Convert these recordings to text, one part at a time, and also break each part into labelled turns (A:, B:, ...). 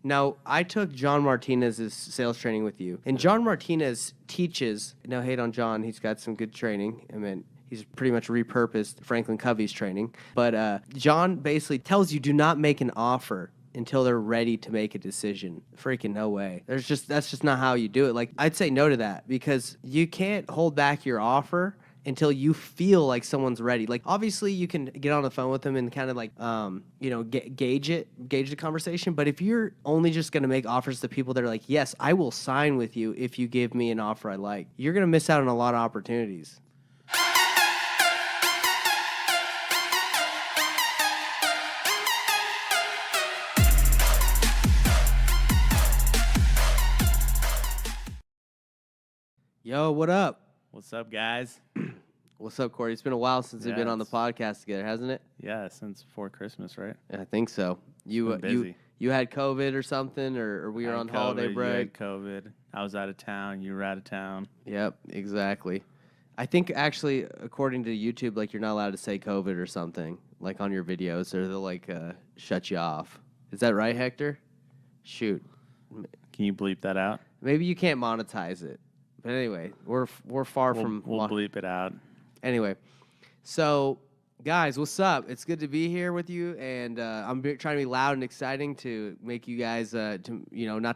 A: Now, I took John Martinez's sales training with you, and John Martinez teaches. No hate on John; he's got some good training. I mean, he's pretty much repurposed Franklin Covey's training. But John basically tells you do not make an offer until they're ready to make a decision. Freaking no way. That's just not how you do it. Like, I'd say no to that because you can't hold back your offer until you feel like someone's ready. Like, obviously you can get on the phone with them and kind of like, gauge the conversation. But if you're only just going to make offers to people that are like, yes, I will sign with you if you give me an offer I like, you're going to miss out on a lot of opportunities. Yo, what up?
B: What's up, guys?
A: What's up, Corey? It's been a while since we've been on the podcast together, hasn't it?
B: Yeah, since before Christmas, right?
A: I think so. You had COVID or something, or we were on holiday break?
B: You had COVID. I was out of town. You were out of town.
A: Yep, exactly. I think actually, according to YouTube, like you're not allowed to say COVID or something, like on your videos, or they'll like shut you off. Is that right, Hector? Shoot.
B: Can you bleep that out?
A: Maybe you can't monetize it. But anyway, we're far from...
B: We'll bleep it out.
A: Anyway, so guys, what's up? It's good to be here with you, and I'm trying to be loud and exciting to make you guys, not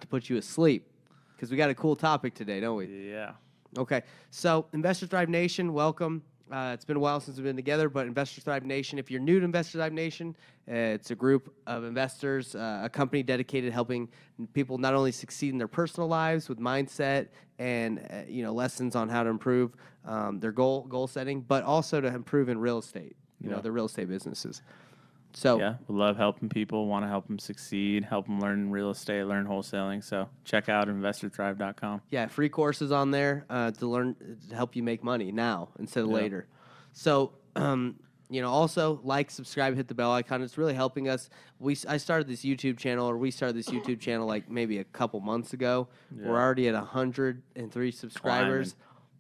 A: to put you asleep, because we got a cool topic today, don't we?
B: Yeah.
A: Okay, so Investor Thrive Nation, welcome. It's been a while since we've been together, but Investor Thrive Nation, if you're new to Investor Thrive Nation, it's a group of investors, a company dedicated to helping people not only succeed in their personal lives with mindset and lessons on how to improve their goal setting, but also to improve in real estate, their real estate businesses. So
B: yeah, we love helping people, want to help them succeed, help them learn real estate, learn wholesaling. So check out investorthrive.com.
A: Yeah, free courses on there to help you make money now instead of later. So, also like, subscribe, hit the bell icon. It's really helping us. We started this YouTube channel like maybe a couple months ago. Yeah. We're already at 103 subscribers,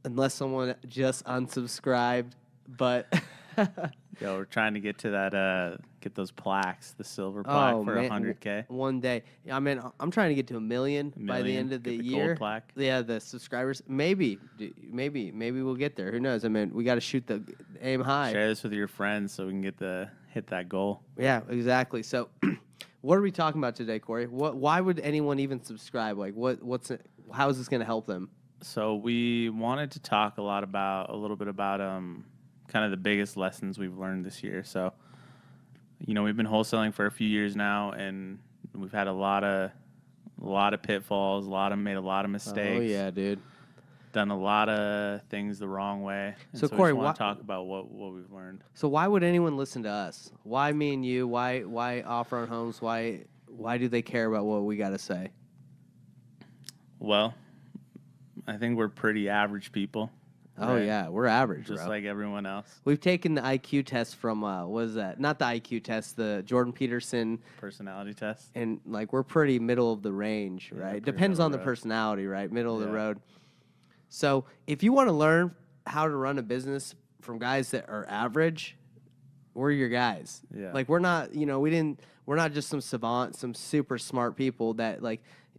A: unless someone just unsubscribed. But
B: yeah, we're trying to get to that, get those plaques, the silver plaque for 100K.
A: One day. I mean, I'm trying to get to 1 million by the end of the year.
B: Gold plaque.
A: Yeah, the subscribers. Maybe we'll get there. Who knows? I mean, we got to shoot the aim high.
B: Share this with your friends so we can hit that goal.
A: Yeah, exactly. So, what are we talking about today, Corey? Why would anyone even subscribe? Like, how is this going to help them?
B: So we wanted to talk a little bit about kind of the biggest lessons we've learned this year. So, we've been wholesaling for a few years now, and we've had a lot of pitfalls, made a lot of mistakes. Oh
A: yeah, dude.
B: Done a lot of things the wrong way.
A: So Corey,
B: we want to talk about what we've learned.
A: So why would anyone listen to us? Why me and you? Why Off-Road Homes? Why do they care about what we got to say?
B: Well, I think we're pretty average people.
A: Oh, right? Yeah, we're average,
B: just like everyone else.
A: We've taken the IQ test from, what is that? Not the IQ test, the Jordan Peterson.
B: Personality test.
A: And, we're pretty middle of the range, right? Yeah, depends on the personality, right? Middle of the road. So if you want to learn how to run a business from guys that are average, we're your guys. Yeah. We're not, we're not just some savant, some super smart people that,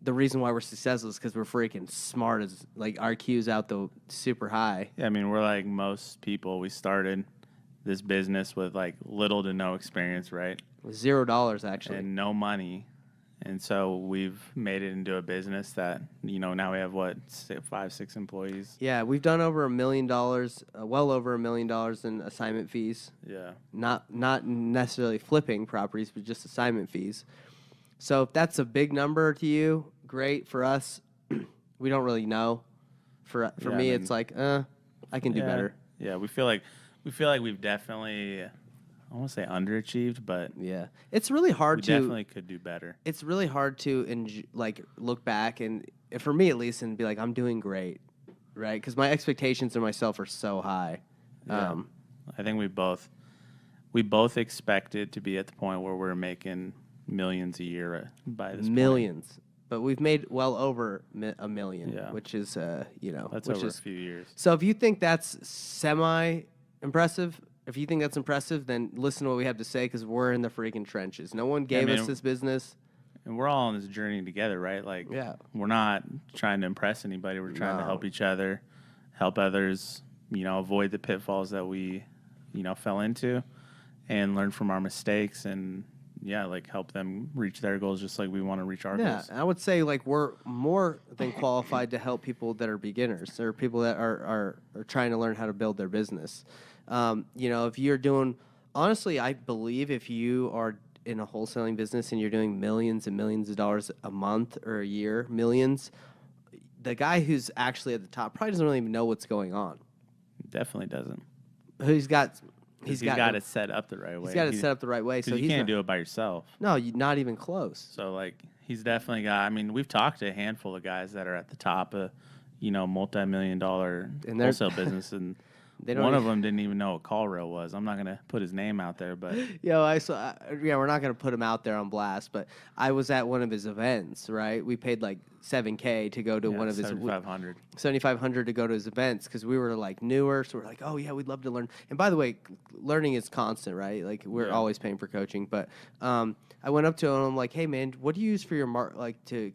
A: the reason why we're successful is because we're freaking smart as our IQ's out the super high.
B: Yeah, I mean, we're like most people. We started this business with little to no experience, right?
A: $0 actually.
B: And no money. And so we've made it into a business that, now we have 5-6 employees.
A: Yeah, we've done over $1 million, well over $1 million in assignment fees.
B: Yeah.
A: Not necessarily flipping properties, but just assignment fees. So if that's a big number to you, great. For us, we don't really know. For me, it's I can do better.
B: Yeah, we feel like we've definitely, I won't say underachieved, but
A: yeah, it's really hard
B: we definitely could do better.
A: It's really hard to look back and for me at least and be like, I'm doing great, right? Because my expectations of myself are so high.
B: Yeah. I think we both expected to be at the point where we're making millions a year by this
A: millions
B: point.
A: But we've made well over $1 million, which is
B: that's over a few years.
A: So if you think that's semi impressive, then listen to what we have to say, because we're in the freaking trenches. No one gave us this business.
B: and we're all on this journey together, right? Like,
A: Yeah.
B: we're not trying to impress anybody. We're trying to
A: No.
B: help each other, help others, avoid the pitfalls that we, fell into, and learn from our mistakes, and like help them reach their goals just like we want to reach our
A: Yeah,
B: goals.
A: I would say like we're more than qualified to help people that are beginners or people that are trying to learn how to build their business. If you're doing, honestly, I believe if you are in a wholesaling business and you're doing millions and millions of dollars a month or a year, millions, the guy who's actually at the top probably doesn't really even know what's going on.
B: Definitely doesn't.
A: He's got
B: it set up the right way.
A: He's got it set up the right way, so
B: you can't do it by yourself.
A: No, not even close.
B: So like he's definitely got. I mean, we've talked to a handful of guys that are at the top of, multi-million-dollar wholesale business, and one of them didn't even know what call rail was. I'm not gonna put his name out there, but
A: we're not gonna put him out there on blast. But I was at one of his events, right? We paid like $7,000 to go to one of his $7,500 to go to his events because we were like newer, so we're like, oh yeah, we'd love to learn. And by the way, learning is constant, right? Like we're always paying for coaching. But I went up to him and I'm like, hey man, what do you use for your to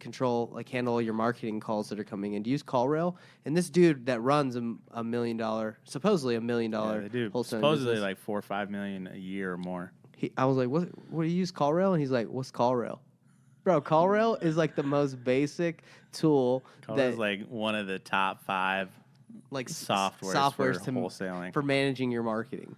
A: handle all your marketing calls that are coming in? Do you use CallRail? And this dude that runs a $1 million, supposedly $1 million
B: they do.
A: wholesaling
B: Supposedly
A: business,
B: like 4 or 5 million a year or more.
A: I was like, what do you use CallRail? And he's like, what's CallRail? Bro, CallRail is like the most basic tool
B: Is like one of the top 5
A: like
B: softwares for wholesaling,
A: for managing your marketing.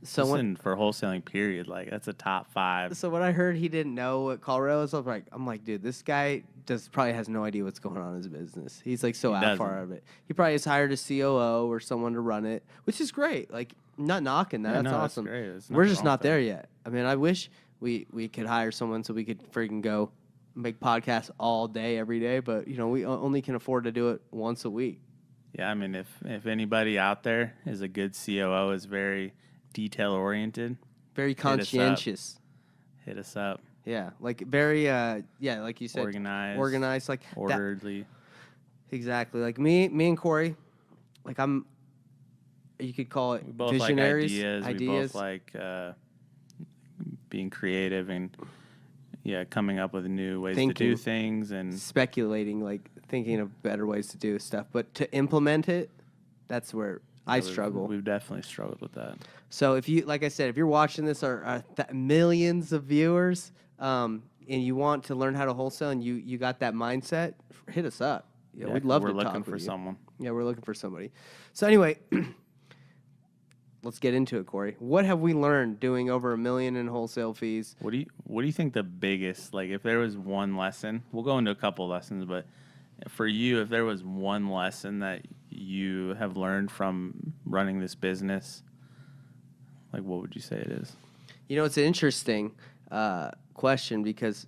A: So
B: for wholesaling, period, like that's a top 5.
A: So when I heard he didn't know what CallRail is, I'm like, dude, this guy probably has no idea what's going on in his business. He's like so out far out of it. He probably has hired a COO or someone to run it, which is great. Like, not knocking that. That's awesome.
B: That's great.
A: We're just not there yet. I mean, I wish we could hire someone so we could freaking go make podcasts all day, every day. But, we only can afford to do it once a week.
B: Yeah, I mean, if anybody out there is a good COO, is very detail-oriented,
A: very conscientious,
B: hit us up.
A: Yeah, like very, like you said, organized, like
B: orderly.
A: Exactly, like me and Corey, like you could call it visionaries.
B: Like ideas. We both like being creative and coming up with new ways to do things and
A: speculating, like thinking of better ways to do stuff. But to implement it, that's where I struggle.
B: We've definitely struggled with that.
A: So if you, like I said, if you're watching this or millions of viewers, and you want to learn how to wholesale and you got that mindset, hit us up. We'd love to talk with you.
B: We're looking for someone.
A: Yeah, we're looking for somebody. So anyway, let's get into it, Corey. What have we learned doing over $1 million in wholesale fees?
B: What do you think the biggest, like if there was one lesson, we'll go into a couple lessons, but for you, if there was one lesson that you have learned from running this business, like what would you say it is?
A: It's an interesting question because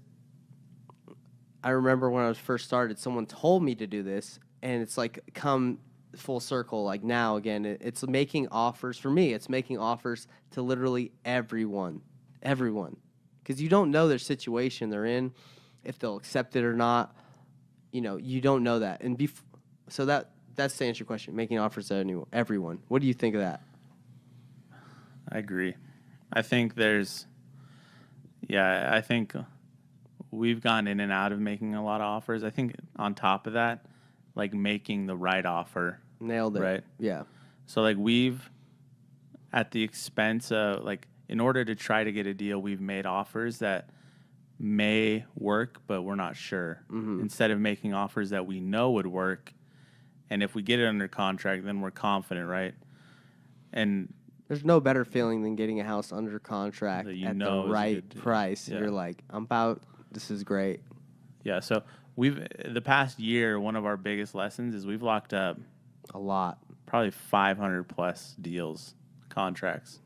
A: I remember when I was first started, someone told me to do this, and it's like come full circle. Like now again, it's making offers for me. It's making offers to literally everyone, because you don't know their situation they're in, if they'll accept it or not. You don't know that, and so that's to answer your question. Making offers to everyone. What do you think of that?
B: I agree. I think I think we've gone in and out of making a lot of offers. I think on top of that, like making the right offer.
A: Nailed it.
B: Right?
A: Yeah.
B: So like we've, at the expense of, like, in order to try to get a deal, we've made offers that may work, but we're not sure. Mm-hmm. Instead of making offers that we know would work, and if we get it under contract, then we're confident, right? And
A: there's no better feeling than getting a house under contract at the right price. Yeah. You're like, this is great.
B: Yeah, so the past year, one of our biggest lessons is we've locked up
A: a lot,
B: probably 500 plus deals, contracts,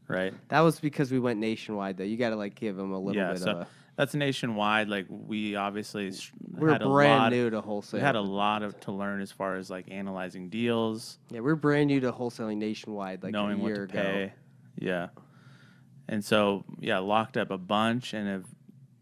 B: right?
A: That was because we went nationwide, though. You got to give them a little bit of
B: that's nationwide. Like we obviously
A: we're brand new to wholesale.
B: We had a lot to learn as far as analyzing deals.
A: Yeah, we're brand new to wholesaling nationwide,
B: knowing
A: a year
B: what to pay. Yeah, and so locked up a bunch and have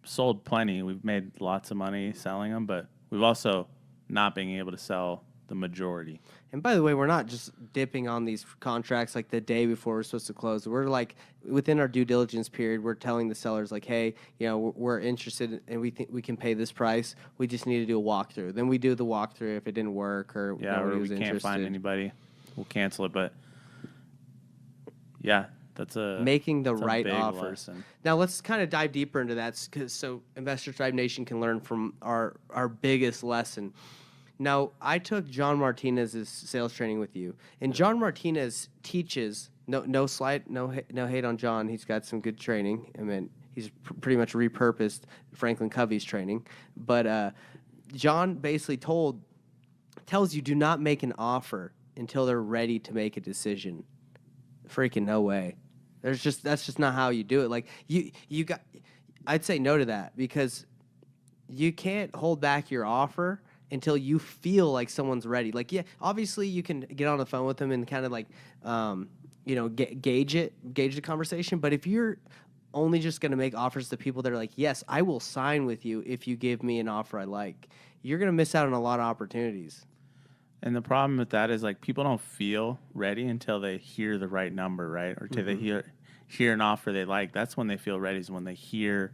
B: sold plenty. We've made lots of money selling them, but we've also not been able to sell the majority.
A: And by the way, we're not just dipping on these contracts like the day before we're supposed to close. We're like within our due diligence period, we're telling the sellers like, hey, we're interested and we think we can pay this price. We just need to do a walkthrough. Then we do the walkthrough if it didn't work or nobody was
B: we can't
A: interested.
B: find anybody, we'll cancel it. But yeah, that's
A: making the
B: that's a
A: right
B: big
A: offers.
B: lesson.
A: Now let's kind of dive deeper into that so Investor Tribe Nation can learn from our biggest lesson. Now, I took John Martinez's sales training with you, and John Martinez teaches. No hate on John. He's got some good training. I mean, he's pretty much repurposed Franklin Covey's training. But John basically tells you do not make an offer until they're ready to make a decision. Freaking no way. That's just not how you do it. Like I'd say no to that because you can't hold back your offer until you feel like someone's ready. Like, yeah, obviously you can get on the phone with them and kind of like, gauge the conversation. But if you're only just going to make offers to people that are like, yes, I will sign with you if you give me an offer I like, you're going to miss out on a lot of opportunities.
B: And the problem with that is like people don't feel ready until they hear the right number, right? Or until they hear an offer they like. That's when they feel ready, is when they hear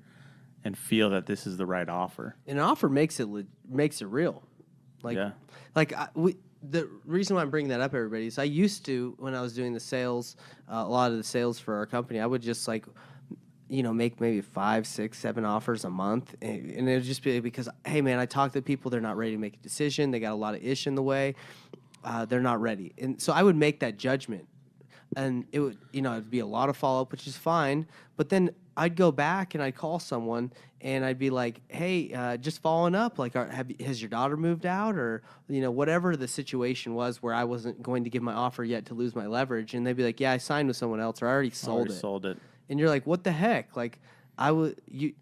B: and feel that this is the right offer.
A: An offer makes it real. The reason why I'm bringing that up, everybody, is I used to, when I was doing the sales, a lot of the sales for our company, I would just make maybe 5, 6, 7 offers a month. And it would just be because, hey, man, I talk to people. They're not ready to make a decision. They got a lot of ish in the way. They're not ready. And so I would make that judgment. And it would, it'd be a lot of follow-up, which is fine. But then I'd go back and I'd call someone and I'd be like, hey, just following up, like, has your daughter moved out, or, whatever the situation was where I wasn't going to give my offer yet to lose my leverage. And they'd be like, yeah, I signed with someone else, or I already sold it. And you're like, what the heck? Like,
B: you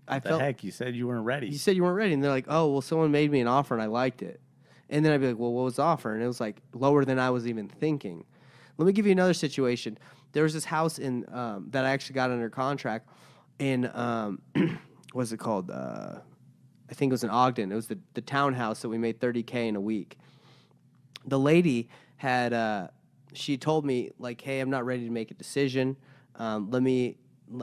B: said you weren't ready.
A: You said you weren't ready. And they're like, oh, well, someone made me an offer and I liked it. And then I'd be like, well, what was the offer? And it was like lower than I was even thinking. Let me give you another situation. There was this house in that I actually got under contract in, what's it called? I think it was in Ogden. It was the townhouse that we made $30K in a week. The lady had, she told me, like, hey, I'm not ready to make a decision.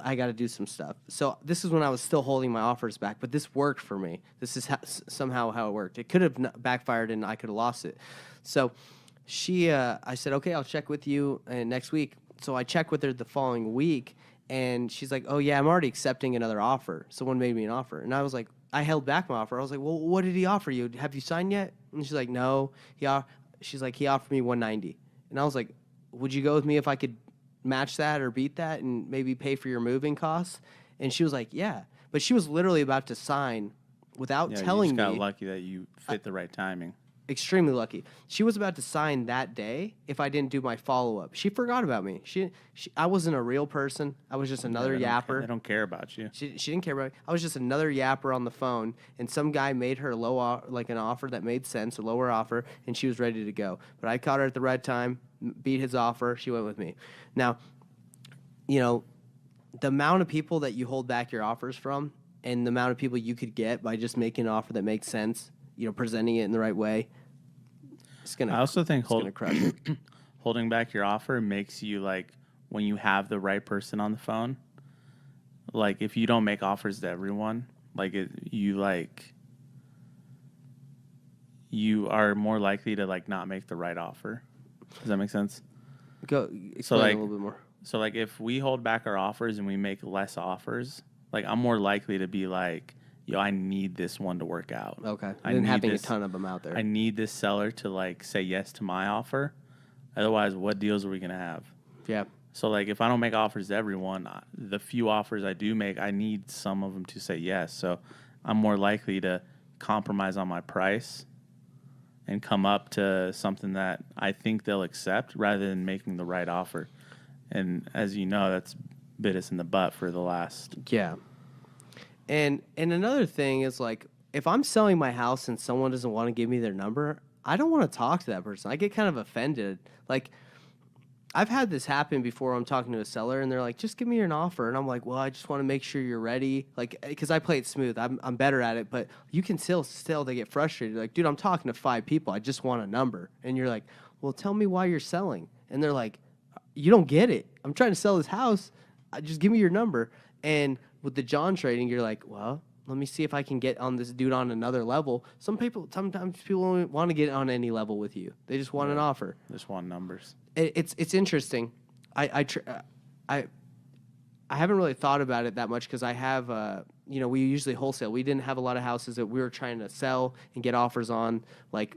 A: I got to do some stuff. So this is when I was still holding my offers back, but this worked for me. This is somehow how it worked. It could have backfired and I could have lost it. So I said, okay, I'll check with you next week. So I checked with her the following week, and she's like, oh, yeah, I'm already accepting another offer. Someone made me an offer. And I was like, I held back my offer. I was like, well, what did he offer you? Have you signed yet? And she's like, no. She's like, he offered me $190. And I was like, would you go with me if I could match that or beat that and maybe pay for your moving costs? And she was like, yeah. But she was literally about to sign without telling me.
B: You just got lucky that you fit the right timing.
A: Extremely lucky. She was about to sign that day if I didn't do my follow-up. She forgot about me. I wasn't a real person. I was just another yapper.
B: They don't care about you.
A: She didn't care about me. I was just another yapper on the phone, and some guy made her an offer that made sense, a lower offer, and she was ready to go. But I caught her at the right time, beat his offer. She went with me. Now, the amount of people that you hold back your offers from and the amount of people you could get by just making an offer that makes sense, presenting it in the right way,
B: I also think
A: crush it.
B: Holding back your offer makes you, like, when you have the right person on the phone, like, if you don't make offers to everyone, you are more likely to, like, not make the right offer. Does that make sense?
A: Go explain a little bit more.
B: So, like, if we hold back our offers and we make less offers, like, I'm more likely to be like, I need this one to work out.
A: Okay. And having a ton of them out there.
B: I need this seller to, like, say yes to my offer. Otherwise, what deals are we going to have?
A: Yeah.
B: So, like, if I don't make offers to everyone, the few offers I do make, I need some of them to say yes. So I'm more likely to compromise on my price and come up to something that I think they'll accept rather than making the right offer. And as you know, that's bit us in the butt for the last...
A: Yeah. And another thing is, like, if I'm selling my house and someone doesn't want to give me their number, I don't want to talk to that person. I get kind of offended. Like, I've had this happen before. I'm talking to a seller and they're like, just give me an offer. And I'm like, well, I just want to make sure you're ready. Like, because I play it smooth. I'm better at it, but you can still, they get frustrated. Like, dude, I'm talking to 5 people. I just want a number. And you're like, well, tell me why you're selling. And they're like, you don't get it. I'm trying to sell this house. Just give me your number. And with the John trading, you're like, well, let me see if I can get on this dude on another level. Sometimes people don't want to get on any level with you. They just want an offer.
B: Just want numbers.
A: It's interesting. I haven't really thought about it that much because I have we usually wholesale. We didn't have a lot of houses that we were trying to sell and get offers on. Like,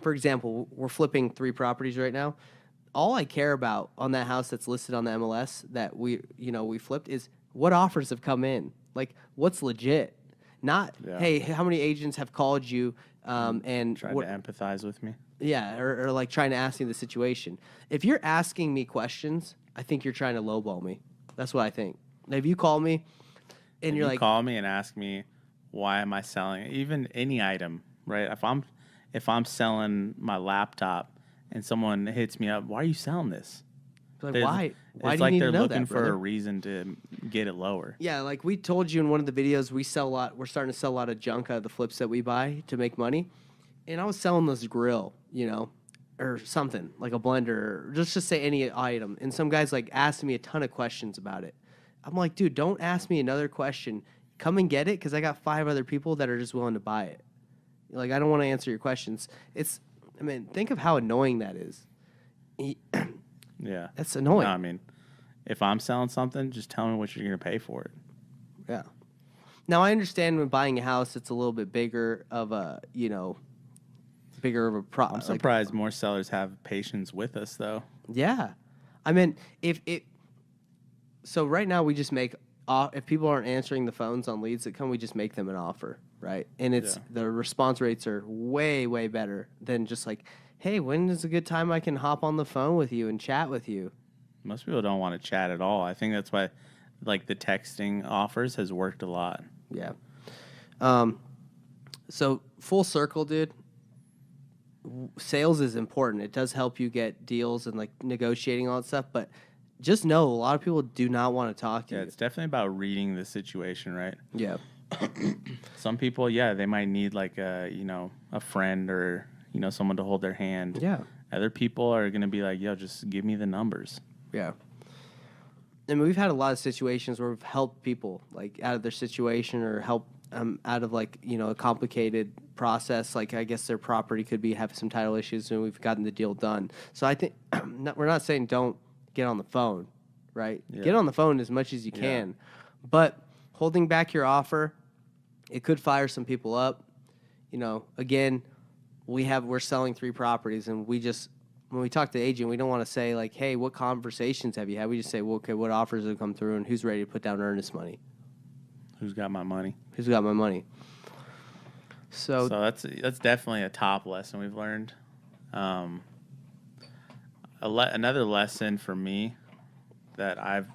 A: for example, we're flipping 3 properties right now. All I care about on that house that's listed on the MLS that we flipped is what offers have come in. Like, what's legit? Not, hey, how many agents have called you and
B: Trying to empathize with me.
A: Yeah, or like trying to ask me the situation. If you're asking me questions, I think you're trying to lowball me. That's what I think. If you call me and you're like,
B: call me and ask me why am I selling even any item, right? If I'm selling my laptop and someone hits me up, why are you selling this?
A: like, why? Why
B: It's
A: do you
B: like
A: need
B: they're
A: to know
B: looking
A: that,
B: for
A: brother?
B: a reason to get it lower.
A: Yeah, like we told you in one of the videos, we sell a lot. We're starting to sell a lot of junk out of the flips that we buy to make money. And I was selling this grill, or something like a blender, or just to say any item. And some guys like asked me a ton of questions about it. I'm like, dude, don't ask me another question. Come and get it because I got 5 other people that are just willing to buy it. Like, I don't want to answer your questions. Think of how annoying that is.
B: Yeah,
A: That's annoying.
B: No, I mean, if I'm selling something, just tell me what you're going to pay for it.
A: Yeah. Now I understand when buying a house, it's a little bit bigger of a,
B: I'm surprised more sellers have patience with us, though.
A: Yeah. So right now we just make, if people aren't answering the phones on leads that come, we just make them an offer, right? And the response rates are way, way better than just like, hey, when is a good time I can hop on the phone with you and chat with you?
B: Most people don't want to chat at all. I think that's why, like, the texting offers has worked a lot.
A: Yeah. So full circle, dude. Sales is important. It does help you get deals and like negotiating all that stuff, but just know a lot of people do not want to talk to you.
B: Yeah, it's definitely about reading the situation, right?
A: Yeah.
B: Some people, they might need like a friend or, someone to hold their hand.
A: Yeah.
B: Other people are going to be like, yo, just give me the numbers.
A: Yeah. And we've had a lot of situations where we've helped people like out of their situation or help out of like, a complicated process. Like, I guess their property could be having some title issues and we've gotten the deal done. So I think we're not saying don't get on the phone, right? Yeah. Get on the phone as much as you can. But holding back your offer, it could fire some people up. Again, we're selling 3 properties and when we talk to the agent, we don't want to say like, hey, what conversations have you had? We just say, well, okay, what offers have come through and who's ready to put down earnest money?
B: Who's got my money?
A: Who's got my money? So
B: that's definitely a top lesson we've learned. Another lesson for me that I've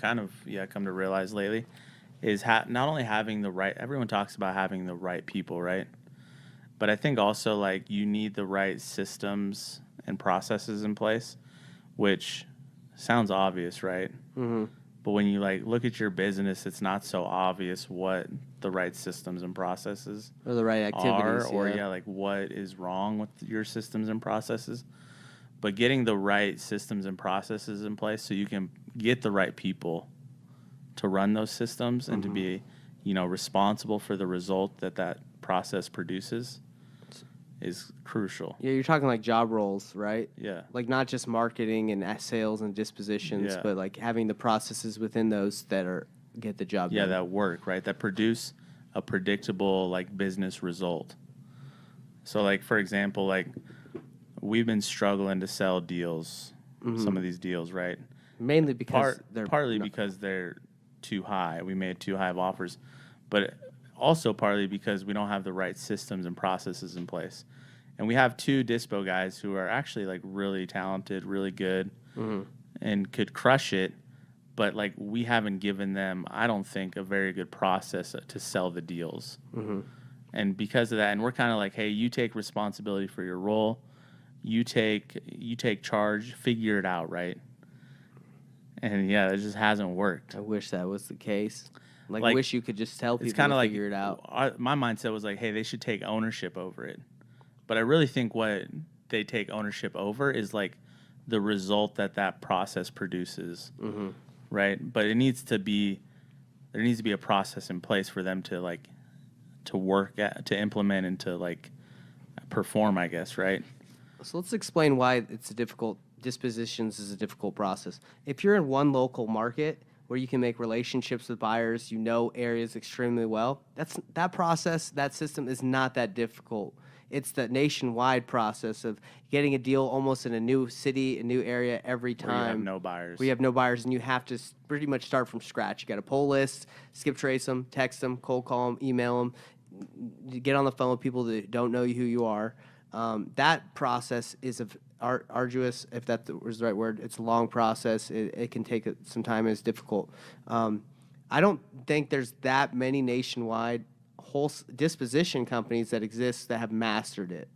B: kind of come to realize lately is not only having the right. Everyone talks about having the right people, right? But I think also like you need the right systems and processes in place, which sounds obvious, right?
A: Mm-hmm.
B: But when you like look at your business, it's not so obvious what the right systems and processes
A: or the right activities
B: are, or like what is wrong with your systems and processes. But getting the right systems and processes in place so you can get the right people to run those systems and to be, responsible for the result that process produces is crucial.
A: Yeah, you're talking like job roles, right?
B: Yeah.
A: Like not just marketing and sales and dispositions, but like having the processes within those that get the job done.
B: Yeah, that work, right? That produce a predictable like business result. So like, for example, like we've been struggling to sell deals, some of these deals, right?
A: Mainly because
B: because they're too high. We made too high of offers, but also partly because we don't have the right systems and processes in place. And we have 2 dispo guys who are actually like really talented, really good, and could crush it. But like we haven't given them, I don't think, a very good process to sell the deals. And because of that, and we're kind of like, hey, you take responsibility for your role. you take charge, figure it out, right? And yeah, it just hasn't worked.
A: I wish that was the case. Like
B: Like,
A: wish you could just tell people
B: It's kind
A: to
B: of like
A: figure it out.
B: my mindset was like, hey, they should take ownership over it. But I really think what they take ownership over is like the result that process produces, right? But there needs to be a process in place for them to like to work at, to implement, and to like perform, I guess, right?
A: So let's explain why it's a difficult. Dispositions is a difficult process. If you're in one local market where you can make relationships with buyers, you know areas extremely well, that process, that system is not that difficult. It's the nationwide process of getting a deal almost in a new city, a new area every time.
B: Where you have no buyers.
A: We have no buyers, and you have to pretty much start from scratch. You got to pull lists, skip trace them, text them, cold call them, email them, get on the phone with people that don't know who you are. That process is arduous, if that was the right word. It's a long process. It can take some time. It's difficult. I don't think there's that many nationwide whole disposition companies that exist that have mastered it.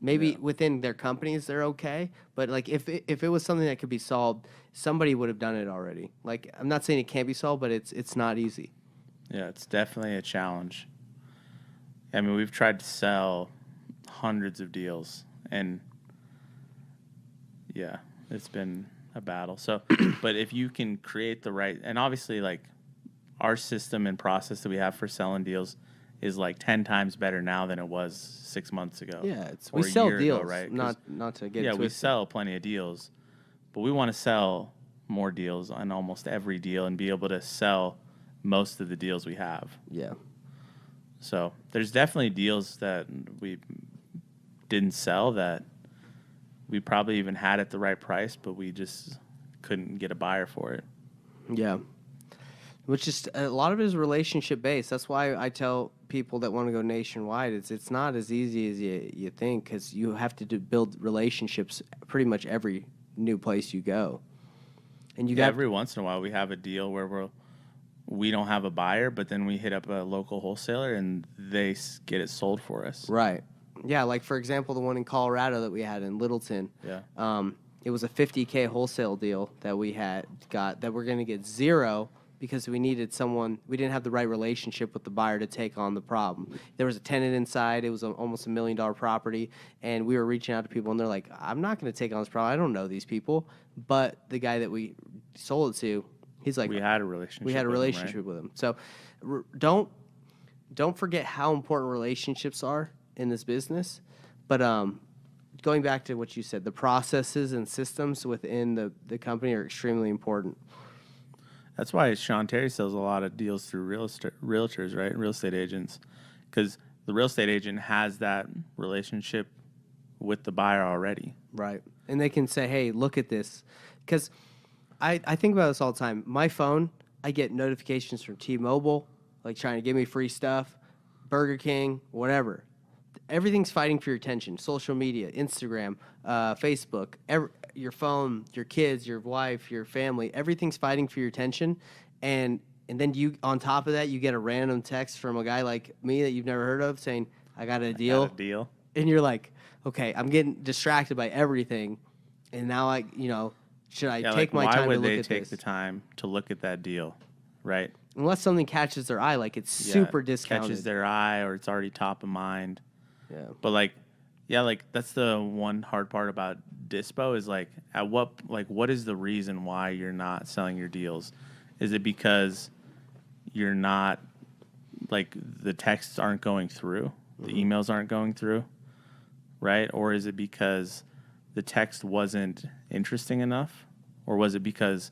A: Maybe within their companies they're okay, but like if it was something that could be solved, somebody would have done it already. Like I'm not saying it can't be solved, but it's not easy.
B: Yeah, it's definitely a challenge. I mean, we've tried to sell hundreds of deals, and yeah, it's been a battle. So, but if you can create the right, and obviously like our system and process that we have for selling deals is like 10 times better now than it was 6 months ago.
A: Yeah,
B: or
A: we
B: a
A: sell
B: year
A: deals,
B: ago, right?
A: not to get
B: yeah, we
A: twisted.
B: sell plenty of deals, but we want to sell more deals on almost every deal and be able to sell most of the deals we have.
A: Yeah.
B: So there's definitely deals that we didn't sell that we probably even had at the right price, but we just couldn't get a buyer for it.
A: Yeah. Which is a lot of it is relationship based. That's why I tell people that want to go nationwide, it's not as easy as you think, because you have to build relationships pretty much every new place you go. And you got
B: every once in a while we have a deal where we don't have a buyer, but then we hit up a local wholesaler and they get it sold for us.
A: Right. Yeah, like for example, the one in Colorado that we had in Littleton.
B: Yeah.
A: It was a $50K wholesale deal that we got that we're going to get zero because we needed someone. We didn't have the right relationship with the buyer to take on the problem. There was a tenant inside. It was almost $1 million property, and we were reaching out to people, and they're like, "I'm not going to take on this problem. I don't know these people." But the guy that we sold it to, he's like,
B: we had a relationship.
A: We had a relationship with him. So don't forget how important relationships are in this business. But going back to what you said, the processes and systems within the company are extremely important.
B: That's why Sean Terry sells a lot of deals through realtors, right? Real estate agents. Because the real estate agent has that relationship with the buyer already.
A: Right. And they can say, hey, look at this. Because I think about this all the time. My phone, I get notifications from T-Mobile, like trying to give me free stuff, Burger King, whatever. Everything's fighting for your attention. Social media, Instagram, Facebook, your phone, your kids, your wife, your family, everything's fighting for your attention. And then you, on top of that, you get a random text from a guy like me that you've never heard of saying, I got a deal. And you're like, okay, I'm getting distracted by everything. And now should I take my time to look at this?
B: Why would they take the time to look at that deal, right?
A: Unless something catches their eye, like it's super discounted.
B: Catches their eye or it's already top of mind.
A: Yeah.
B: But that's the one hard part about dispo is what is the reason why you're not selling your deals? Is it because you're not, like, the texts aren't going through, the emails aren't going through, right? Or is it because the text wasn't interesting enough? Or was it because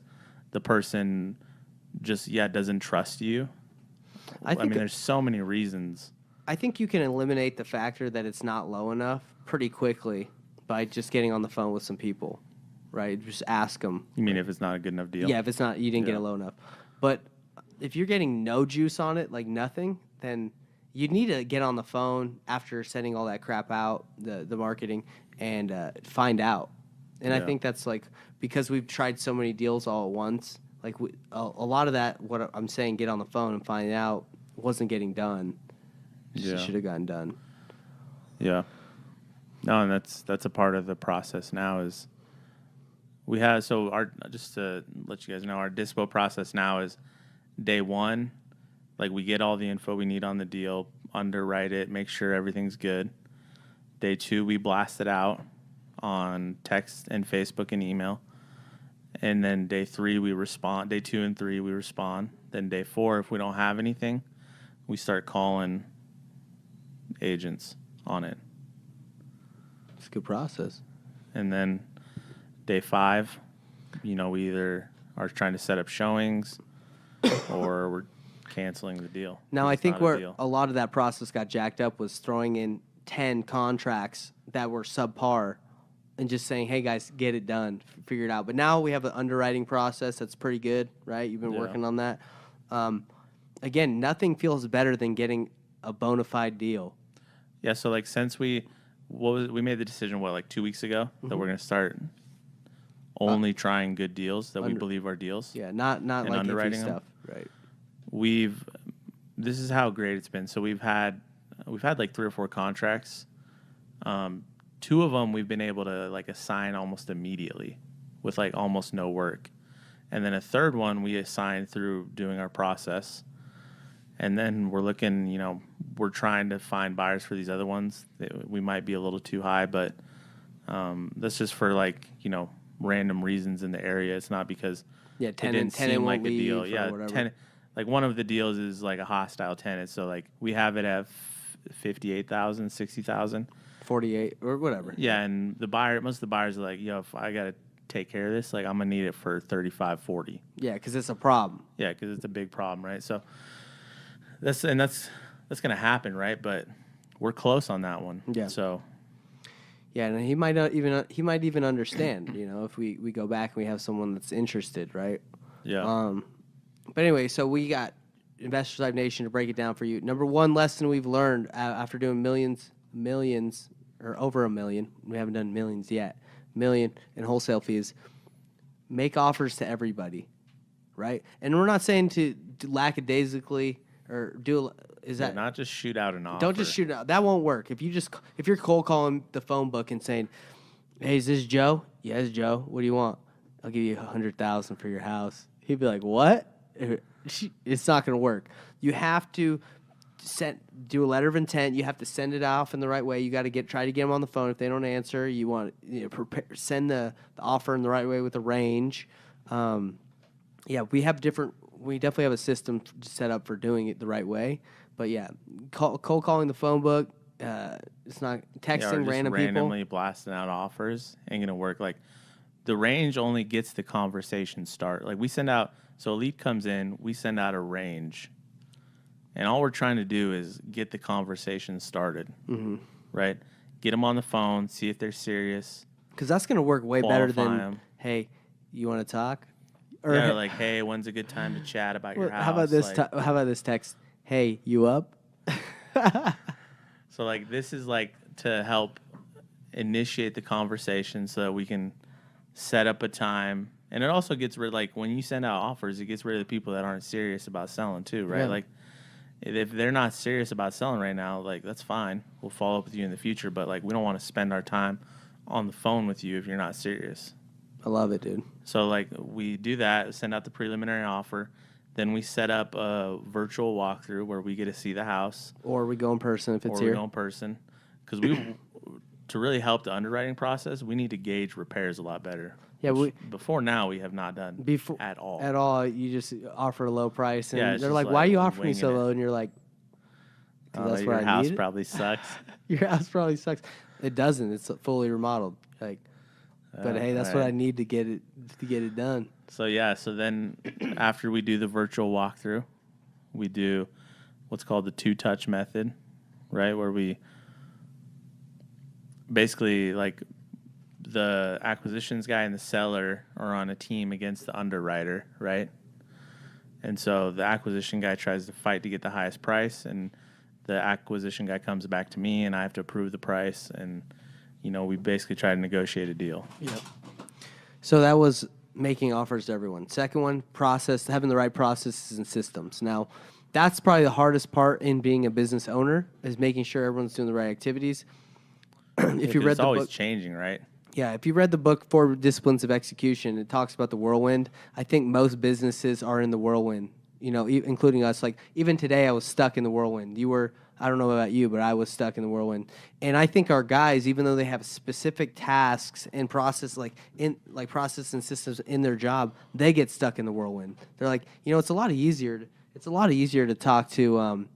B: the person just doesn't trust you? I mean, there's so many reasons.
A: I think you can eliminate the factor that it's not low enough pretty quickly by just getting on the phone with some people, right? Just ask them.
B: You mean if it's not a good enough deal?
A: Yeah, if it's not, you didn't get it low enough. But if you're getting no juice on it, like nothing, then you need to get on the phone after sending all that crap out, the marketing, and find out. And I think that's because we've tried so many deals all at once, a lot of that, what I'm saying, get on the phone and find out, wasn't getting done. Should have gotten done.
B: Yeah. No, and that's a part of the process now is we have, so our, just to let you guys know, our dispo process now is day one, like we get all the info we need on the deal, underwrite it, make sure everything's good. Day two, we blast it out on text and Facebook and email. And then day three, we respond. Day 2 and 3, we respond. Then day 4, if we don't have anything, we start calling agents on it.
A: It's a good process.
B: And then day 5, we either are trying to set up showings or we're canceling the deal.
A: Now, I
B: It's
A: think
B: not a
A: where
B: deal.
A: a lot of that process got jacked up was throwing in 10 contracts that were subpar and just saying, hey, guys, get it done, figure it out. But now we have an underwriting process that's pretty good, right? You've been
B: Yeah.
A: working on that. Again, nothing feels better than getting a bona fide deal.
B: Yeah, so like since we made the decision, like 2 weeks ago, that we're going to start only trying good deals that we believe are deals.
A: Yeah, not
B: And
A: like iffy
B: underwriting them?
A: stuff. Right.
B: This is how great it's been. So we've had like 3 or 4 contracts. 2 of them we've been able to like assign almost immediately with like almost no work. And then a third one we assigned through doing our process. And then we're looking, we're trying to find buyers for these other ones. We might be a little too high, but that's just for like, random reasons in the area. It's not because
A: Yeah,
B: it
A: tenant
B: didn't seem
A: won't
B: like a deal.
A: leave or
B: Yeah,
A: whatever.
B: like one of the deals is like a hostile tenant. So like we have it at 58,000, 60,000.
A: 48 or whatever.
B: Yeah, and most of the buyers are like, yo, if I got to take care of this, like I'm going to need it for 35, 40.
A: Yeah, because it's a problem.
B: Yeah, because it's a big problem, right? So that's going to happen, right? But we're close on that one.
A: Yeah.
B: So
A: Yeah, and he might even understand, if we go back and we have someone that's interested, right?
B: yeah,
A: But anyway, so we got Investors Live Nation to break it down for you. Number one lesson we've learned after doing millions, or over $1 million. We haven't done millions yet. $1 million in wholesale fees. Make offers to everybody, right? And we're not saying to lackadaisically or
B: not just shoot out an offer.
A: don't just shoot it out. That won't work. If you're cold calling the phone book and saying, "Hey, is this Joe?" "Yes, Joe. What do you want?" "I'll give you $100,000 for your house." He'd be like, "What?" It's not going to work. You have to do a letter of intent. You have to send it off in the right way. You got to try to get them on the phone. If they don't answer, you want send the offer in the right way with a range. Yeah, we definitely have a system set up for doing it the right way. But yeah, cold calling the phone book. It's not texting
B: or just
A: random
B: randomly
A: people.
B: blasting out offers ain't gonna work. Like the range only gets the conversation start. Like we send out, so a lead comes in, we send out a range, and all we're trying to do is get the conversation started, right? Get them on the phone, see if they're serious.
A: Because that's going to work way better
B: Qualify
A: than,
B: 'em.
A: "Hey, you want to talk?"
B: Or like, hey, when's a good time to chat about your house?
A: How about this?
B: Like,
A: How about this text? "Hey, you up?"
B: so like this is like to help initiate the conversation so that we can set up a time. And it also gets rid, like when you send out offers, it gets rid of the people that aren't serious about selling too, right?
A: Yeah.
B: Like if they're not serious about selling right now, like that's fine. We'll follow up with you in the future, but like we don't want to spend our time on the phone with you if you're not serious.
A: I love it, dude.
B: So like we do that, send out the preliminary offer, then we set up a virtual walkthrough where we get to see the house,
A: Or we go in person if it's
B: or
A: here.
B: we go in person, because to really help the underwriting process, we need to gauge repairs a lot better.
A: Yeah,
B: which before now we have not done
A: Before
B: at all.
A: At all, you just offer a low price, and
B: Yeah, it's
A: they're
B: just
A: like,
B: like
A: "Why are you offering me so
B: winging it.
A: low?" And you're like, "'Cause that's
B: your
A: what I
B: house
A: need."
B: probably sucks.
A: Your house probably sucks. It doesn't. It's fully remodeled. Like, but hey, that's what I need to get it done.
B: So yeah, so then after we do the virtual walkthrough, we do what's called the 2-touch method, right? Where we basically like the acquisitions guy and the seller are on a team against the underwriter, right? And so the acquisition guy tries to fight to get the highest price, and the acquisition guy comes back to me, and I have to approve the price, and we basically try to negotiate a deal.
A: Yep. So that was making offers to everyone. Second one, having the right processes and systems. Now, that's probably the hardest part in being a business owner, is making sure everyone's doing the right activities. if you read
B: it's
A: the
B: always
A: book,
B: changing, right?
A: yeah, if you read the book Four Disciplines of Execution, it talks about the whirlwind. I think most businesses are in the whirlwind, including us. Like even today, I was stuck in the whirlwind. I don't know about you, but I was stuck in the whirlwind. And I think our guys, even though they have specific tasks and process, process and systems in their job, they get stuck in the whirlwind. They're like, it's a lot easier. It's a lot easier to talk to,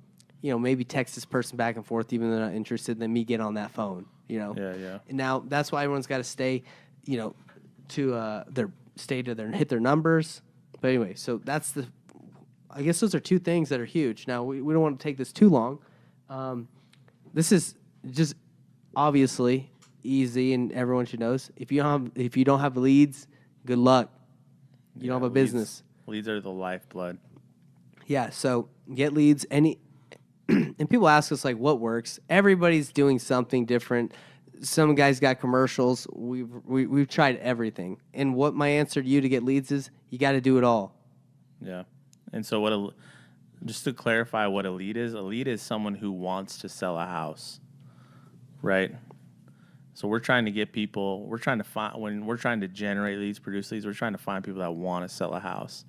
A: maybe text this person back and forth, even though they're not interested, than me get on that phone.
B: Yeah.
A: And now that's why everyone's got to stay, hit their numbers. But anyway, so I guess those are two things that are huge. Now we don't want to take this too long. This is just obviously easy, and everyone should know. If you don't have leads, good luck. You don't have a business.
B: Leads are the lifeblood.
A: Yeah. So get leads. And people ask us like, what works? Everybody's doing something different. Some guys got commercials. We've tried everything. And what my answer to you to get leads is, you got to do it all.
B: Yeah. And so just to clarify what a lead is someone who wants to sell a house, right? So we're trying to get people. When we're trying to generate leads, produce leads, we're trying to find people that want to sell a house.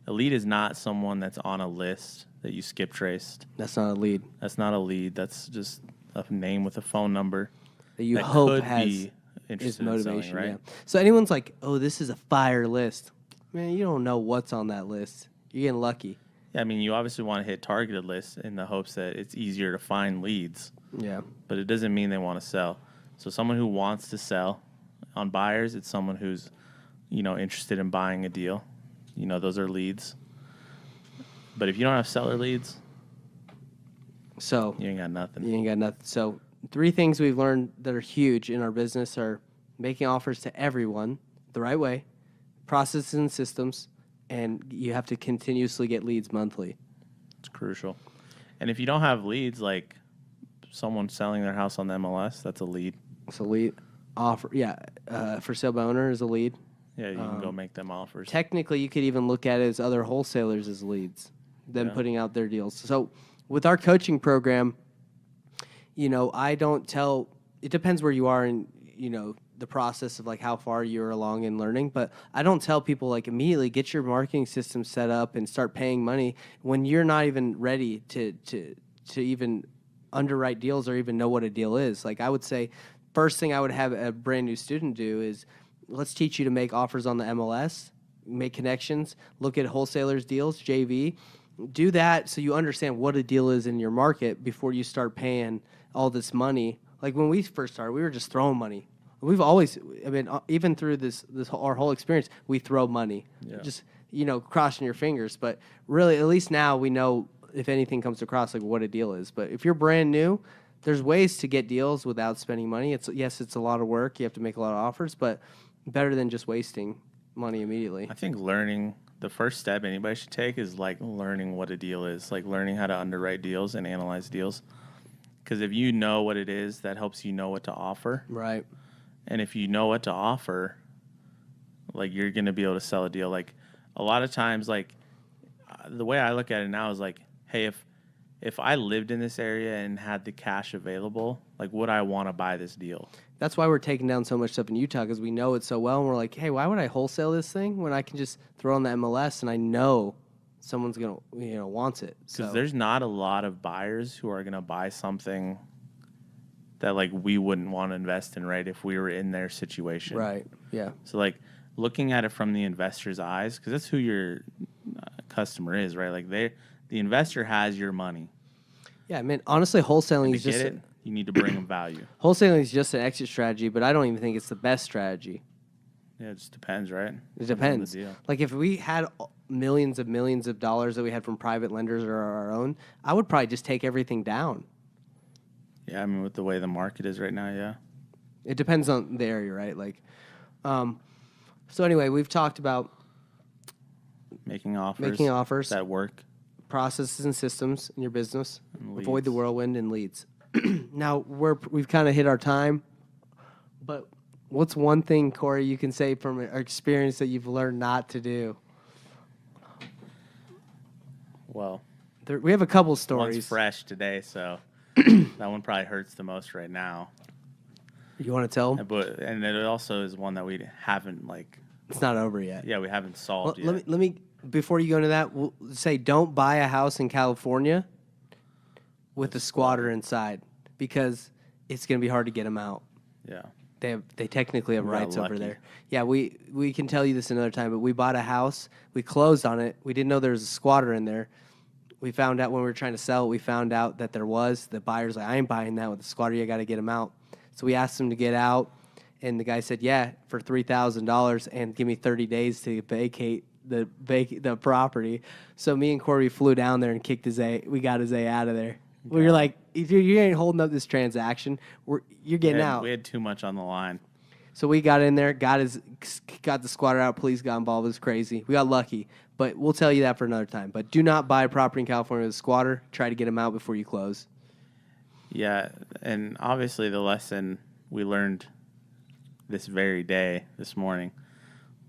B: A lead is not someone that's on a list that you skip traced.
A: That's not a lead.
B: That's not a lead. That's just a name with a phone number
A: that you
B: that
A: hope
B: could
A: has
B: be interested
A: motivation,
B: in selling, right?
A: Yeah. So anyone's like, oh, this is a fire list. Man, you don't know what's on that list. You're getting lucky.
B: Yeah, I mean, you obviously want to hit targeted lists in the hopes that it's easier to find leads.
A: Yeah.
B: But it doesn't mean they want to sell. So someone who wants to sell on buyers, it's someone who's, interested in buying a deal. Those are leads. But if you don't have seller leads,
A: so
B: you ain't got nothing.
A: You ain't got nothing. So 3 things we've learned that are huge in our business are making offers to everyone the right way, processes and systems, and you have to continuously get leads monthly.
B: It's crucial. And if you don't have leads, like someone selling their house on the MLS, that's a lead.
A: It's a lead. Offer, yeah. For sale by owner is a lead.
B: Yeah, you can go make them offers.
A: Technically, you could even look at it as other wholesalers as leads, them putting out their deals. So with our coaching program, I don't tell, it depends where you are in, the process of like how far you're along in learning, but I don't tell people like immediately get your marketing system set up and start paying money when you're not even ready to even underwrite deals or even know what a deal is. Like I would say, first thing I would have a brand new student do is, let's teach you to make offers on the MLS, make connections, look at wholesalers deals, JV. Do that so you understand what a deal is in your market before you start paying all this money. Like when we first started, we were just throwing money. We've always, even through our whole experience, we throw money.
B: Yeah.
A: Just, crossing your fingers. But really, at least now we know if anything comes across, like what a deal is. But if you're brand new, there's ways to get deals without spending money. It's a lot of work. You have to make a lot of offers, but better than just wasting money immediately.
B: I think the first step anybody should take is like learning what a deal is, like learning how to underwrite deals and analyze deals. Because if you know what it is, that helps you know what to offer.
A: Right.
B: And if you know what to offer, like you're going to be able to sell a deal. Like a lot of times, like the way I look at it now is like, hey, if I lived in this area and had the cash available, like would I want to buy this deal?
A: That's why we're taking down so much stuff in Utah, because we know it so well. And we're like, hey, why would I wholesale this thing when I can just throw on the MLS and I know someone's going to, wants it.
B: Because there's not a lot of buyers who are going to buy something that like we wouldn't want to invest in, right, if we were in their situation.
A: Right, yeah.
B: So like looking at it from the investor's eyes, because that's who your customer is, right? Like the investor has your money.
A: Yeah, I mean, honestly, wholesaling is just...
B: you need to bring them value.
A: Wholesaling is just an exit strategy, but I don't even think it's the best strategy.
B: Yeah, it just depends, right?
A: It depends. Like if we had millions of dollars that we had from private lenders or our own, I would probably just take everything down.
B: Yeah, I mean, with the way the market is right now, yeah.
A: It depends on the area, right? Like, so anyway, we've talked about
B: making offers that work,
A: processes and systems in your business,
B: and
A: avoid the whirlwind, and leads. Now we've kind of hit our time, but what's one thing, Corey, you can say from our experience that you've learned not to do?
B: Well,
A: we have a couple stories.
B: One's fresh today, so that one probably hurts the most right now.
A: You want to tell them?
B: And it also is one that we haven't
A: It's not over yet.
B: we haven't solved
A: Well,
B: yet.
A: let me before you go into that, we'll say don't buy a house in California with a squatter inside because it's going to be hard to get them out.
B: Yeah.
A: They technically have
B: We got
A: rights over
B: lucky.
A: there. Yeah, we can tell you this another time, but we bought a house. We closed on it. We didn't know there was a squatter in there. We found out when we were trying to sell it, we found out that there was. The buyer's like, I ain't buying that with the squatter. You got to get him out. So we asked him to get out, and the guy said, yeah, for $3,000 and give me 30 days to vacate the property. So me and Corey flew down there and kicked his A. We got his A out of there. We were like, you ain't holding up this transaction. You're getting out.
B: We had too much on the line.
A: So we got in there, got the squatter out. Police got involved. It was crazy. We got lucky, but we'll tell you that for another time. But do not buy property in California with a squatter. Try to get them out before you close.
B: Yeah, and obviously the lesson we learned this very day, this morning,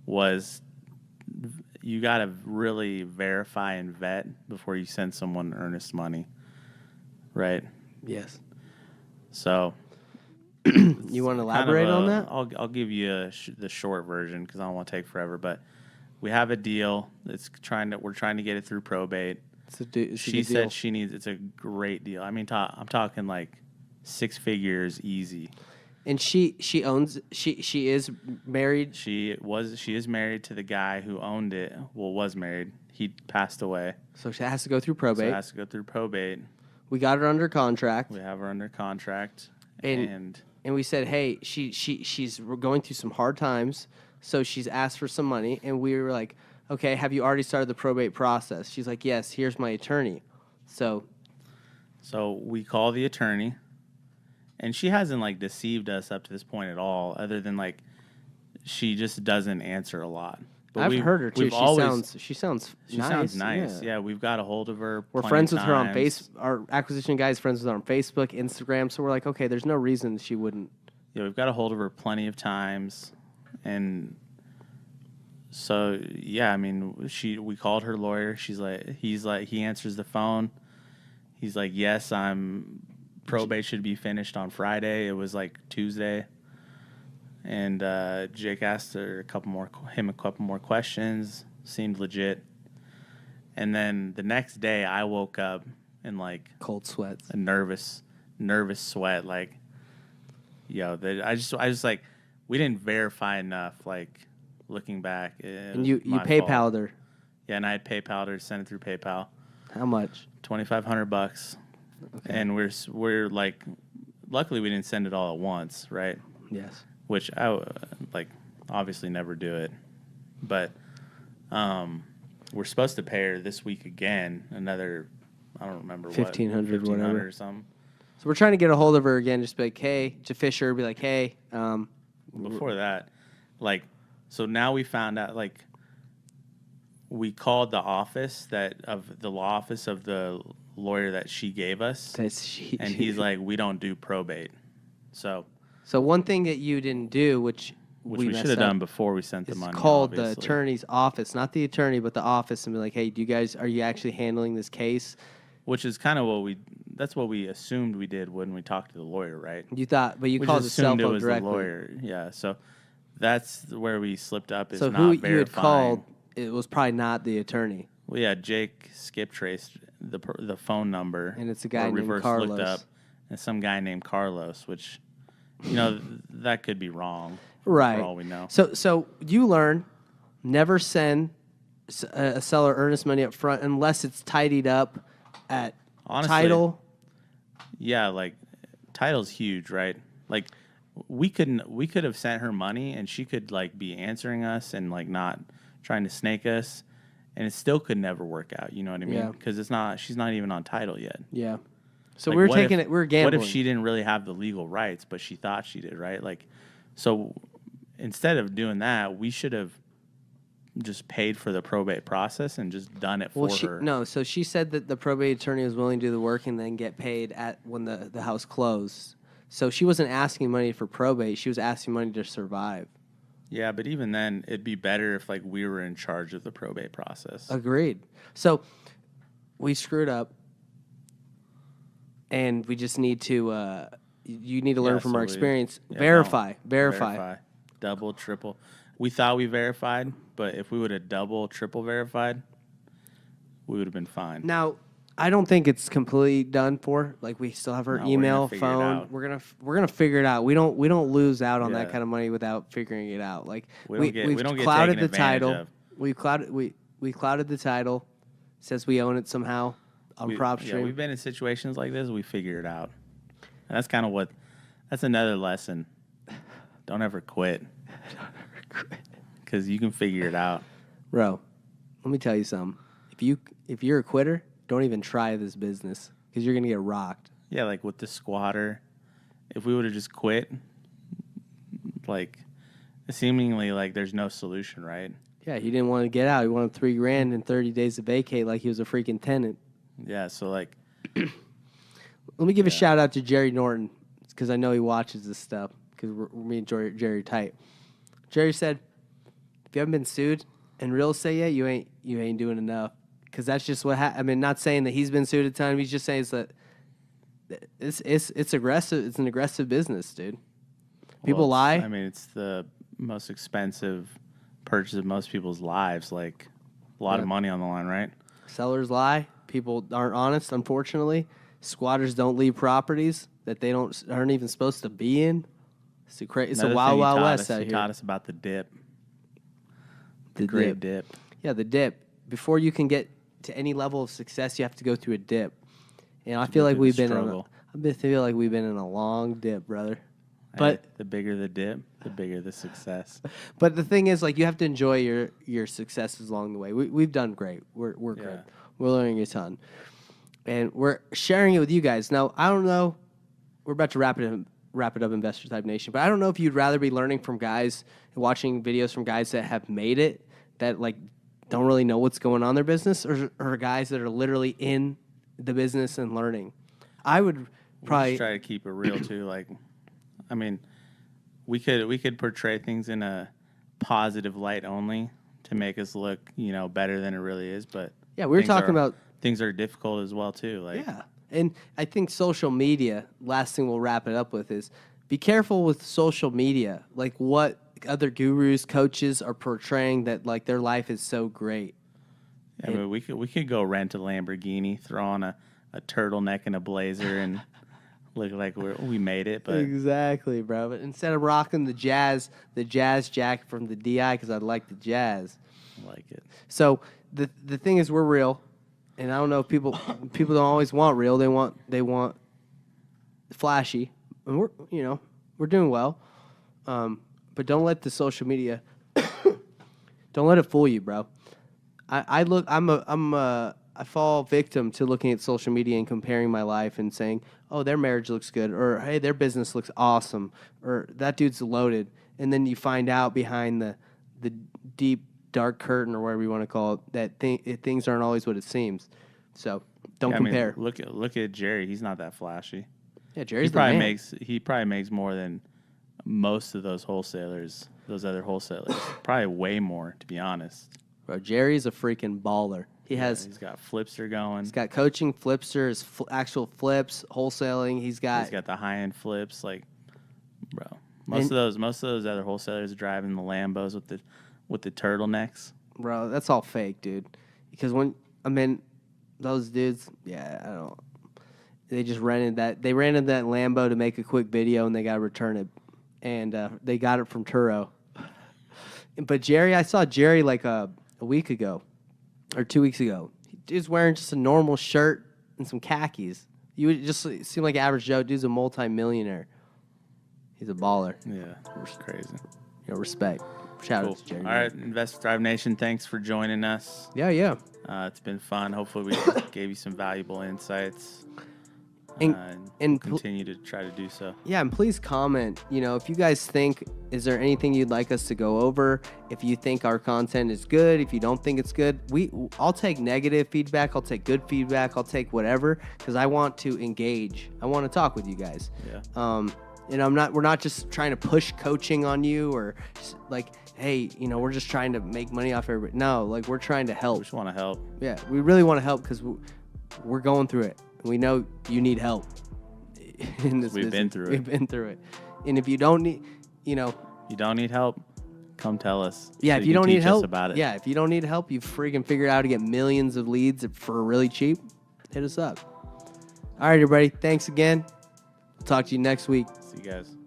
B: was you got to really verify and vet before you send someone earnest money, right?
A: Yes.
B: So
A: You want to elaborate on that?
B: I'll give you the short version because I don't want to take forever. But we have a deal. We're trying to get it through probate. She said she needs. It's a great deal. I mean, I'm talking like 6 figures easy.
A: And she is married.
B: She is married to the guy who owned it. Well, was married. He passed away.
A: So she has to go through
B: So
A: probate.
B: it has to go through probate.
A: We got her under contract.
B: We have her under contract.
A: And we said, hey, she's going through some hard times, so she's asked for some money. And we were like, okay, have you already started the probate process? She's like, yes, here's my attorney. So
B: we call the attorney, and she hasn't deceived us up to this point at all, other than she just doesn't answer a lot. But
A: I've heard her too. She sounds
B: nice. Yeah, we've got a hold of her.
A: We're friends with her on Our acquisition guy is friends with her on Facebook, Instagram. So we're like, okay, there's no reason she wouldn't.
B: Yeah, we've got a hold of her plenty of times, and so yeah, I mean, we called her lawyer. He answers the phone. He's like, yes, probate should be finished on Friday. It was Tuesday. And Jake asked her a couple more questions. Seemed legit. And then the next day, I woke up in
A: cold sweats,
B: a nervous sweat. I just we didn't verify enough. Looking back,
A: and you PayPal'd her.
B: Yeah, and I had PayPal'd her, sent it through PayPal.
A: How much?
B: $2,500. Okay. And we're luckily we didn't send it all at once, right?
A: Yes.
B: Which I obviously never do it, but we're supposed to pay her this week again. Another, I don't remember what,
A: $1,500 whatever
B: or something.
A: So we're trying to get a hold of her again. Just be like, hey, to Fisher, be like, hey.
B: Before that, so now we found out we called the office of the lawyer that she gave us, and he's like, we don't do probate, so.
A: So one thing that you didn't do, which
B: we should have done before we sent the money,
A: is called
B: obviously.
A: The attorney's office, not the attorney, but the office, and be like, hey, are you actually handling this case?
B: Which is kind of that's what we assumed we did when we talked to the lawyer, right?
A: You thought, but you called the cell phone directly.
B: The lawyer, yeah. So that's where we slipped up. Is
A: so
B: not
A: who
B: verifying.
A: You had called, it was probably not the attorney.
B: Well, yeah, Jake skip traced the phone number,
A: and it's a guy named Carlos.
B: Looked up, and some guy named Carlos, which. That could be wrong.
A: Right.
B: For all we know.
A: So you learn never send a seller earnest money up front unless it's tidied up at title.
B: Yeah, title's huge, right? We could have sent her money and she could be answering us and not trying to snake us, and it still could never work out. You know what I mean?
A: Yeah.
B: Because she's not even on title yet.
A: Yeah. So we were gambling.
B: What if she didn't really have the legal rights, but she thought she did, right? So instead of doing that, we should have just paid for the probate process and just done it for her.
A: No, so she said that the probate attorney was willing to do the work and then get paid when the house closed. So she wasn't asking money for probate. She was asking money to survive.
B: Yeah, but even then, it'd be better if we were in charge of the probate process.
A: Agreed. So we screwed up. And we just need to You need to learn
B: Yeah,
A: from
B: so
A: our experience.
B: yeah,
A: Verify.
B: Double, triple. We thought we verified, but if we would have double, triple verified, we would have been fine.
A: Now, I don't think it's completely done for. Like, we still have her
B: No, we're
A: email,
B: gonna figure it
A: phone.
B: out.
A: We're gonna figure it out. We don't lose out on that
B: Yeah.
A: kind of money without figuring it out. Like,
B: We don't get
A: clouded
B: taken
A: the
B: advantage
A: title.
B: of.
A: We clouded the title. Says we own it somehow on prop stream.
B: Yeah, we've been in situations like this. We figure it out. And that's kind of that's another lesson. Don't ever quit. Because you can figure it out.
A: Bro, let me tell you something. If you're a quitter, don't even try this business because you're gonna get rocked.
B: Yeah, like with the squatter, if we would have just quit, like seemingly like there's no solution, right?
A: Yeah, he didn't want to get out. He wanted $3,000 and 30 days to vacate like he was a freaking tenant.
B: Yeah, so like,
A: let me give a shout out to Jerry Norton because I know he watches this stuff because me and Jerry tight. Jerry said, if you haven't been sued in real estate yet, you ain't doing enough. Because that's just what I mean, not saying that he's been sued a ton. He's just saying it's aggressive. It's an aggressive business, dude. People lie.
B: I mean, it's the most expensive purchase of most people's lives. Like a lot of money on the line, right?
A: Sellers lie. People aren't honest, unfortunately. Squatters don't leave properties that they aren't even supposed to be in. It's a wild west out here.
B: He taught us about the dip.
A: The
B: great dip.
A: Yeah, the dip. Before you can get to any level of success, you have to go through a dip. And I feel like we've been in a long dip, brother. But
B: the bigger the dip, the bigger the success.
A: But the thing is, like, you have to enjoy your successes along the way. We've done great. We're good. We're learning a ton, and we're sharing it with you guys. Now, I don't know. We're about to wrap it up, Investor Type Nation. But I don't know if you'd rather be learning from guys and watching videos from guys that have made it, that like don't really know what's going on in their business, or guys that are literally in the business and learning. I would probably
B: just try to keep it real too. Like, I mean, we could portray things in a positive light only to make us look, better than it really is. But
A: yeah, we were talking about
B: things are difficult as well too. Like,
A: yeah, and I think social media. Last thing we'll wrap it up with is be careful with social media. Like what other gurus, coaches are portraying that like their life is so great.
B: Yeah, but we could go rent a Lamborghini, throw on a turtleneck and a blazer, and look like we made it. But
A: exactly, bro. But instead of rocking the jazz jacket from the DI, because I like the jazz.
B: I like it.
A: So the thing is, we're real, and I don't know if people don't always want real. They want flashy, and we're doing well. But don't let the social media don't let it fool you, bro. I fall victim to looking at social media and comparing my life and saying, oh, their marriage looks good, or hey, their business looks awesome, or that dude's loaded. And then you find out behind the deep, dark curtain, or whatever you want to call it, that things aren't always what it seems. So don't compare.
B: I mean, look at Jerry. He's not that flashy.
A: Yeah, Jerry's the man.
B: He probably makes more than most of those wholesalers, those other wholesalers. Probably way more, to be honest.
A: Bro, Jerry's a freaking baller.
B: He's got Flipster going.
A: He's got coaching, Flipster, his actual flips, wholesaling. He's got
B: the high end flips. Like, bro, most of those other wholesalers are driving the Lambos with the turtlenecks.
A: Bro, that's all fake, dude. Because those dudes, yeah, I don't. They just rented that. They rented that Lambo to make a quick video, and they got to return it, and they got it from Turo. But Jerry, I saw Jerry like a week ago. Or 2 weeks ago. Dude's wearing just a normal shirt and some khakis. You would just seem like average Joe. Dude's a multi-millionaire. He's a baller.
B: Yeah, it's crazy.
A: Respect. Shout out to Jerry.
B: All right, Investor Thrive Nation, thanks for joining us.
A: Yeah.
B: It's been fun. Hopefully we gave you some valuable insights. And we'll continue to try to do so.
A: Yeah, and please comment. If you guys think, is there anything you'd like us to go over? If you think our content is good, if you don't think it's good, I'll take negative feedback. I'll take good feedback. I'll take whatever, because I want to engage. I want to talk with you guys.
B: Yeah.
A: We're not just trying to push coaching on you or just like, hey, we're just trying to make money off everybody. No, like we're trying to help.
B: We just want to help.
A: Yeah, we really want to help because we're going through it. We know you need help. in this
B: We've been
A: business.
B: through it.
A: We've been through it. And if you don't need,
B: You don't need help, come tell us.
A: yeah,
B: so
A: if you
B: can
A: don't need
B: teach us
A: help,
B: about it.
A: yeah, if you don't need help, you've freaking figured out how to get millions of leads for really cheap, hit us up. All right, everybody. Thanks again. Talk to you next week.
B: See you guys.